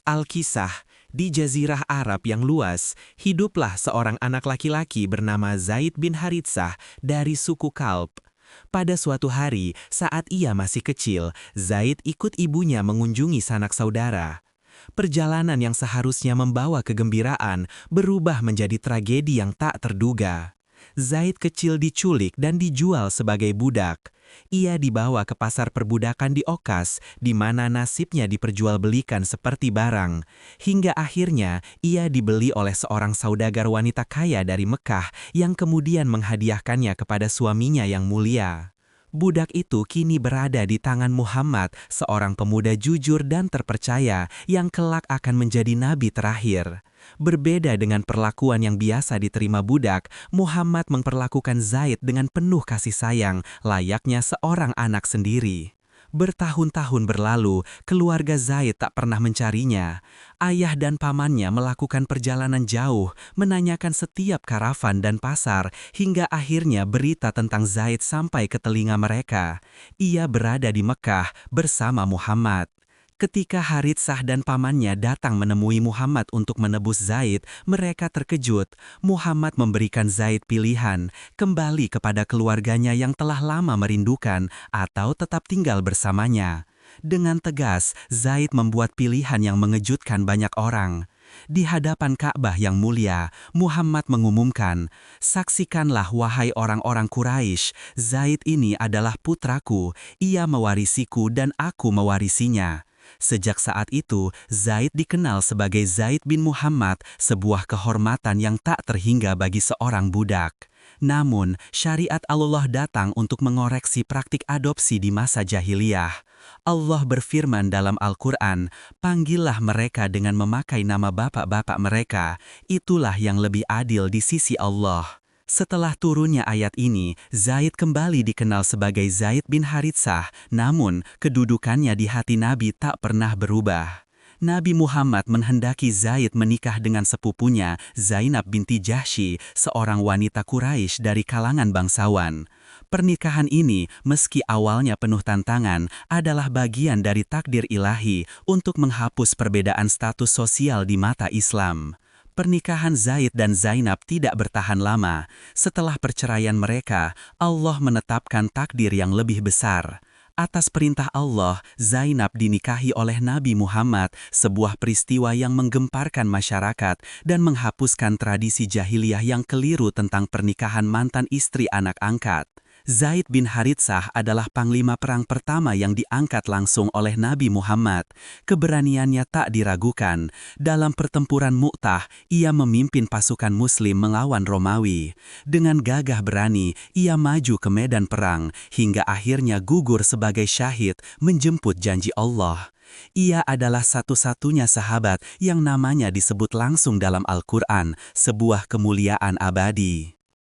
Alkisah, di Jazirah Arab yang luas, hiduplah seorang anak laki-laki bernama Zaid bin Haritsah dari suku Kalb. Pada suatu hari, saat ia masih kecil, Zaid ikut ibunya mengunjungi sanak saudara. Perjalanan yang seharusnya membawa kegembiraan berubah menjadi tragedi yang tak terduga. Zaid kecil diculik dan dijual sebagai budak. Ia dibawa ke pasar perbudakan di Okas, di mana nasibnya diperjualbelikan seperti barang. Hingga akhirnya, ia dibeli oleh seorang saudagar wanita kaya dari Mekah yang kemudian menghadiahkannya kepada suaminya yang mulia. Budak itu kini berada di tangan Muhammad, seorang pemuda jujur dan terpercaya yang kelak akan menjadi nabi terakhir. Berbeda dengan perlakuan yang biasa diterima budak, Muhammad memperlakukan Zaid dengan penuh kasih sayang, layaknya seorang anak sendiri. Bertahun-tahun berlalu, keluarga Zaid tak pernah mencarinya. Ayah dan pamannya melakukan perjalanan jauh, menanyakan setiap karavan dan pasar, hingga akhirnya berita tentang Zaid sampai ke telinga mereka. Ia berada di Mekah bersama Muhammad. Ketika Haritsah dan pamannya datang menemui Muhammad untuk menebus Zaid, mereka terkejut. Muhammad memberikan Zaid pilihan, kembali kepada keluarganya yang telah lama merindukan, atau tetap tinggal bersamanya. Dengan tegas, Zaid membuat pilihan yang mengejutkan banyak orang. Di hadapan Ka'bah yang mulia, Muhammad mengumumkan, "Saksikanlah wahai orang-orang Quraisy, Zaid ini adalah putraku, ia mewarisiku dan aku mewarisinya." Sejak saat itu, Zaid dikenal sebagai Zaid bin Muhammad, sebuah kehormatan yang tak terhingga bagi seorang budak. Namun, syariat Allah datang untuk mengoreksi praktik adopsi di masa jahiliyah. Allah berfirman dalam Al-Quran, "Panggillah mereka dengan memakai nama bapak-bapak mereka, itulah yang lebih adil di sisi Allah." Setelah turunnya ayat ini, Zaid kembali dikenal sebagai Zaid bin Haritsah, namun kedudukannya di hati Nabi tak pernah berubah. Nabi Muhammad menghendaki Zaid menikah dengan sepupunya, Zainab binti Jahsy, seorang wanita Quraisy dari kalangan bangsawan. Pernikahan ini, meski awalnya penuh tantangan, adalah bagian dari takdir ilahi untuk menghapus perbedaan status sosial di mata Islam. Pernikahan Zaid dan Zainab tidak bertahan lama. Setelah perceraian mereka, Allah menetapkan takdir yang lebih besar. Atas perintah Allah, Zainab dinikahi oleh Nabi Muhammad, sebuah peristiwa yang menggemparkan masyarakat dan menghapuskan tradisi jahiliyah yang keliru tentang pernikahan mantan istri anak angkat. Zaid bin Haritsah adalah panglima perang pertama yang diangkat langsung oleh Nabi Muhammad. Keberaniannya tak diragukan. Dalam pertempuran Mu'tah, ia memimpin pasukan Muslim melawan Romawi. Dengan gagah berani, ia maju ke medan perang, hingga akhirnya gugur sebagai syahid menjemput janji Allah. Ia adalah satu-satunya sahabat yang namanya disebut langsung dalam Al-Quran, sebuah kemuliaan abadi.